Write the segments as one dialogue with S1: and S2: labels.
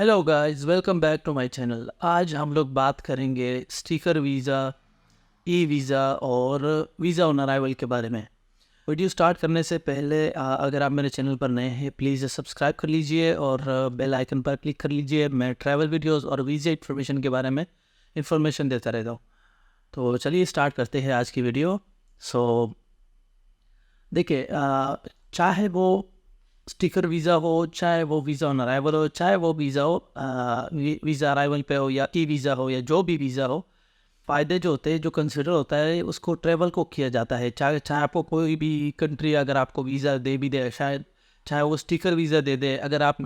S1: Hello guys, welcome back to my channel. आज हम लोग बात करेंगे स्टिकर वीज़ा, ई वीज़ा और वीज़ा ऑन अराइवल के बारे में। वीडियो स्टार्ट करने से पहले अगर आप मेरे चैनल पर नए हैं प्लीज़ सब्सक्राइब कर लीजिए और बेल आइकन पर क्लिक कर लीजिए। मैं ट्रैवल वीडियोस और वीज़ा इन्फॉर्मेशन के बारे में इंफॉर्मेशन देता रहता हूँ। तो चलिए स्टार्ट करते हैं आज की वीडियो। देखिए, चाहे वो स्टिकर वीज़ा हो, चाहे वो वीज़ा ऑन अराइवल हो, चाहे वो वीज़ा हो वीज़ा अराइवल पे हो या ई वीज़ा हो या जो भी वीज़ा हो, फ़ायदे जो होते हैं, जो कंसिडर होता है उसको ट्रैवल को किया जाता है। चाहे चाहे आपको कोई भी कंट्री अगर आपको वीज़ा दे भी दे, शायद चाहे वो स्टिकर वीज़ा दे दे, अगर आप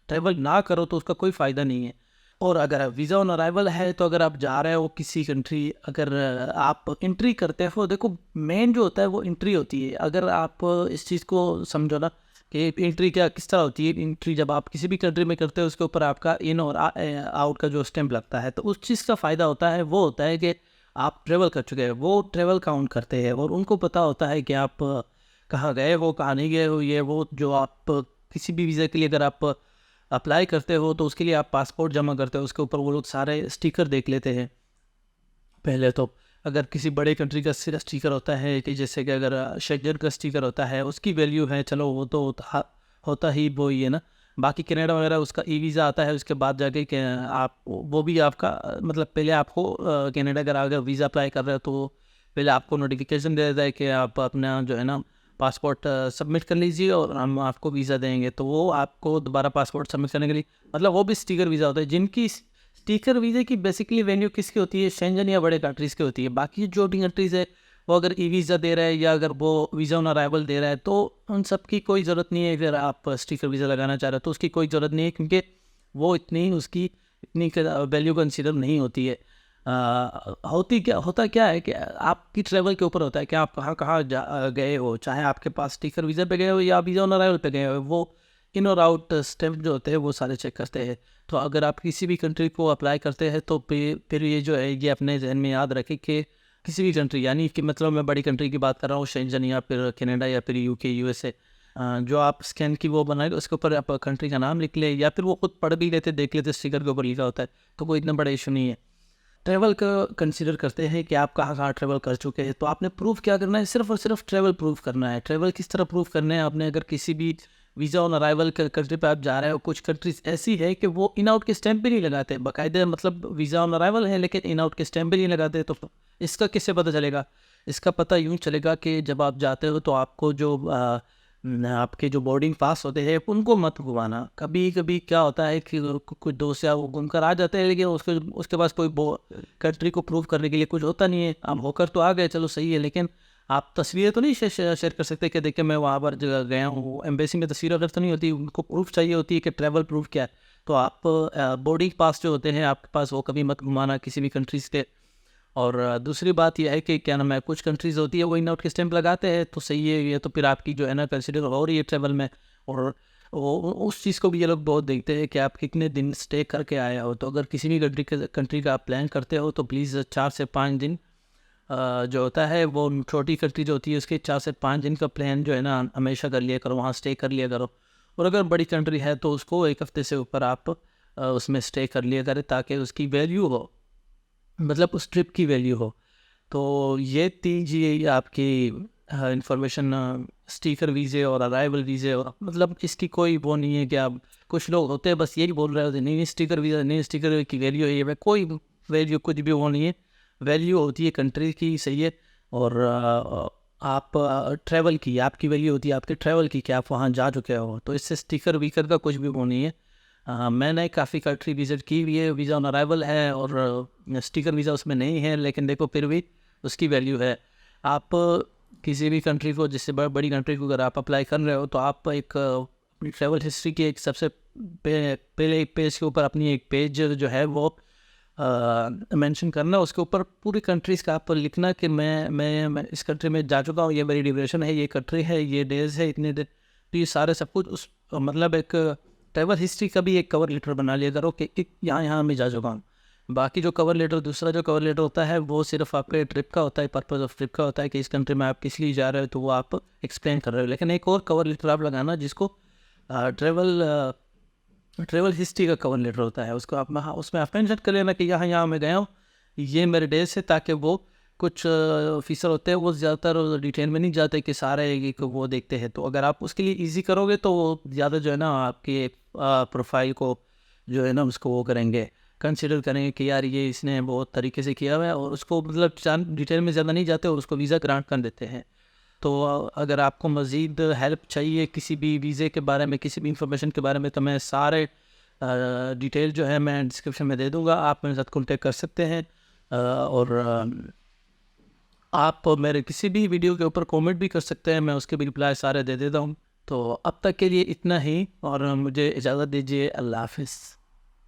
S1: ट्रैवल ना करो तो उसका कोई फ़ायदा नहीं है। और अगर वीज़ा ऑन अराइवल है तो अगर आप जा रहे हो किसी कंट्री, अगर आप एंट्री करते हो, देखो मेन जो होता है वो एंट्री होती है। अगर आप इस चीज़ को समझो ना कि एंट्री क्या किस तरह होती है। एंट्री जब आप किसी भी कंट्री में करते हो उसके ऊपर आपका इन और आउट का जो स्टैंप लगता है, तो उस चीज़ का फ़ायदा होता है वो होता है कि आप ट्रैवल कर चुके हैं, वो ट्रैवल काउंट करते हैं और उनको पता होता है कि आप कहाँ गए हो, कहाँ नहीं गए हो। ये वो जो आप किसी भी वीज़ा के लिए अगर आप अप्लाई करते हो तो उसके लिए आप पासपोर्ट जमा करते हो, उसके ऊपर वो लोग सारे स्टिकर देख लेते हैं पहले तो। अगर किसी बड़े कंट्री का सिर्फ स्टिकर होता है कि जैसे कि अगर शेंजन का स्टिकर होता है, उसकी वैल्यू है, चलो वो तो होता ही वो ही है ना। बाकी कनाडा वगैरह उसका ई वीज़ा आता है, उसके बाद जाके आप वो भी आपका मतलब पहले आपको कनाडा अगर वीज़ा अप्लाई कर रहे हो तो पहले आपको नोटिफिकेशन दे देता है कि आप अपना जो है ना पासपोर्ट सबमिट कर लीजिए और हम आपको वीज़ा देंगे। तो वो आपको दोबारा पासपोर्ट सबमिट करने के लिए, मतलब वो भी स्टिकर वीज़ा होता है। जिनकी स्टिकर वीज़े की बेसिकली वैल्यू किसकी होती है, शेंजन या बड़े कंट्रीज़ की होती है। बाकी जो भी कंट्रीज़ है वो अगर ई वीज़ा दे रहा है या अगर वो वीज़ा ऑन अराइवल दे रहा है तो उन सब की कोई ज़रूरत नहीं है। अगर आप स्टिकर वीज़ा लगाना चाह रहे हो तो उसकी कोई ज़रूरत नहीं है, क्योंकि वो इतनी वैल्यू कंसिडर नहीं होती है। होता क्या है कि आपकी ट्रैवल के ऊपर होता है कि आप कहाँ कहाँ गए हो। चाहे आपके पास स्टिकर वीज़ा पे गए हो या वीज़ा ऑन अराइवल पे गए हो, वो इन और आउट स्टैम्प जो होते हैं वो सारे चेक करते हैं। तो अगर आप किसी भी कंट्री को अप्लाई करते हैं तो फिर ये जो है ये अपने जहन में याद रखें कि किसी भी कंट्री, यानी कि मतलब मैं बड़ी कंट्री की बात कर रहा हूँ, शेंजन या फिर कनाडा या फिर यूके यूएसए, जो आप स्कैन की वो बनाए उसके ऊपर आप कंट्री का नाम लिख ले या फिर वो खुद पढ़ भी लेते, देख लेते, स्टिकर के ऊपर लिखा होता है, तो कोई इतना बड़ा इशू नहीं है। ट्रैवल का कंसीडर करते हैं कि आप कहाँ कहाँ ट्रैवल कर चुके हैं, तो आपने प्रूफ क्या करना है, सिर्फ और सिर्फ ट्रैवल प्रूफ करना है। ट्रैवल किस तरह प्रूफ करना है आपने, अगर किसी भी वीज़ा ऑन अराइवल कंट्री पे आप जा रहे हो, कुछ कंट्रीज ऐसी है कि वो इन आउट के स्टैंप भी नहीं लगाते बाकायदे, मतलब वीज़ा ऑन अराइवल है लेकिन इन आउट के स्टैंप भी नहीं लगाते। तो इसका किससे पता चलेगा? इसका पता यूँ चलेगा कि जब आप जाते हो तो आपको जो आपके जो बोर्डिंग पास होते हैं उनको मत घुमाना। कभी कभी क्या होता है कि कुछ दोस्त या वो घूम कर आ जाते हैं लेकिन उसके पास कोई कंट्री को प्रूव करने के लिए कुछ होता नहीं है। आप होकर तो आ गए, चलो सही है, लेकिन आप तस्वीरें तो नहीं शेयर कर सकते कि देखिए मैं वहाँ पर जगह गया हूँ। एम्बेसी में तस्वीर अगर तो नहीं होती, उनको प्रूफ चाहिए होती है कि ट्रैवल प्रूफ क्या है। तो आप बोर्डिंग पास जो होते हैं आपके पास, वो कभी मत घुमाना किसी भी कंट्रीज़ के। और दूसरी बात यह है कि क्या नाम है, कुछ कंट्रीज़ होती है वो इन आउट के स्टैंप लगाते हैं, तो सही है, ये तो फिर आपकी जो है ना कंसिडर हो रही है ट्रैवल में। और उस चीज़ को भी ये लोग बहुत देखते हैं कि आप कितने दिन स्टे करके आए हो। तो अगर किसी भी कंट्री का आप प्लान करते हो तो प्लीज़ 4 से 5 दिन जो होता है वो, छोटी कंट्री जो होती है उसके 4 से 5 दिन का प्लान जो है ना हमेशा कर लिया करो, वहाँ स्टे कर लिया करो। और अगर बड़ी कंट्री है तो उसको 1 हफ्ते से ऊपर आप उसमें स्टे कर लिया करें ताकि उसकी वैल्यू हो, मतलब उस ट्रिप की वैल्यू हो। तो ये तीन चीज़ें आपकी इंफॉर्मेशन स्टिकर वीज़े और अराइवल वीज़े, और मतलब इसकी कोई वो नहीं है कि आप, कुछ लोग होते हैं बस यही बोल रहे होते हैं नहीं स्टिकर वीज़ा, नहीं स्टिकर की वैल्यू है ये, कोई वैल्यू कुछ भी वो नहीं है। वैल्यू होती है कंट्री की, सही है। और आप ट्रैवल की, आपकी वैल्यू होती है आपके ट्रैवल की कि आप वहाँ जा चुके हो। तो इससे स्टिकर वीकर का कुछ भी वो नहीं है। मैंने काफ़ी कंट्री विज़िट की हुई है, वीज़ा ऑन अराइवल है और स्टिकर वीज़ा उसमें नहीं है, लेकिन देखो फिर भी उसकी वैल्यू है। आप किसी भी कंट्री को, जिससे बड़ी कंट्री को अगर आप अप्लाई कर रहे हो तो आप एक अपनी ट्रैवल हिस्ट्री की एक सबसे पहले एक पेज के ऊपर अपनी एक पेज जो है वो मेंशन करना, उसके ऊपर पूरी कंट्रीज़ का आप लिखना कि मैं इस कंट्री में जा चुका हूँ, ये मेरी ड्यूरेशन है, ये कंट्री है, ये डेज है, इतने दिन। तो ये सारे सब कुछ उस मतलब एक ट्रैवल हिस्ट्री का भी एक कवर लेटर बना लिया करो कि यहाँ यहाँ मैं जा चुका हूँ। बाकी जो कवर लेटर, दूसरा जो कवर लेटर होता है वो सिर्फ आपके ट्रिप का होता है, पर्पज़ ऑफ ट्रिप का होता है कि इस कंट्री में आप किस लिए जा रहे हो, तो वो आप एक्सप्लेन कर रहे हो। लेकिन एक और कवर लेटर आप लगाना जिसको ट्रैवल ट्रैवल हिस्ट्री का कवर लेटर होता है, उसको आप उसमें आप मेंशन कर लेना कि यहाँ यहाँ मैं गया हूँ, ये मेरे डेज है, ताकि वो कुछ ऑफिसर होते हैं वो ज़्यादातर डिटेल में नहीं जाते कि सारे वो देखते हैं। तो अगर आप उसके लिए इजी करोगे तो वो ज़्यादा जो है ना आपके प्रोफाइल को जो है ना उसको वो करेंगे, कंसिडर करेंगे कि यार ये इसने बहुत तरीके से किया हुआ है, और उसको मतलब डिटेल में ज़्यादा नहीं जाते और उसको वीज़ा ग्रांट कर देते हैं। तो अगर आपको मज़ीद हेल्प चाहिए किसी भी वीज़े के बारे में, किसी भी इंफॉर्मेशन के बारे में, तो मैं सारे डिटेल जो है मैं डिस्क्रिप्शन में दे दूँगा, आप मेरे साथ कॉन्टेक्ट कर सकते हैं। और आप मेरे किसी भी वीडियो के ऊपर कमेंट भी कर सकते हैं, मैं उसके भी रिप्लाई सारे दे देता हूँ। तो अब तक के लिए इतना ही, और मुझे इजाज़त दीजिए। अल्लाह हाफ़िज़।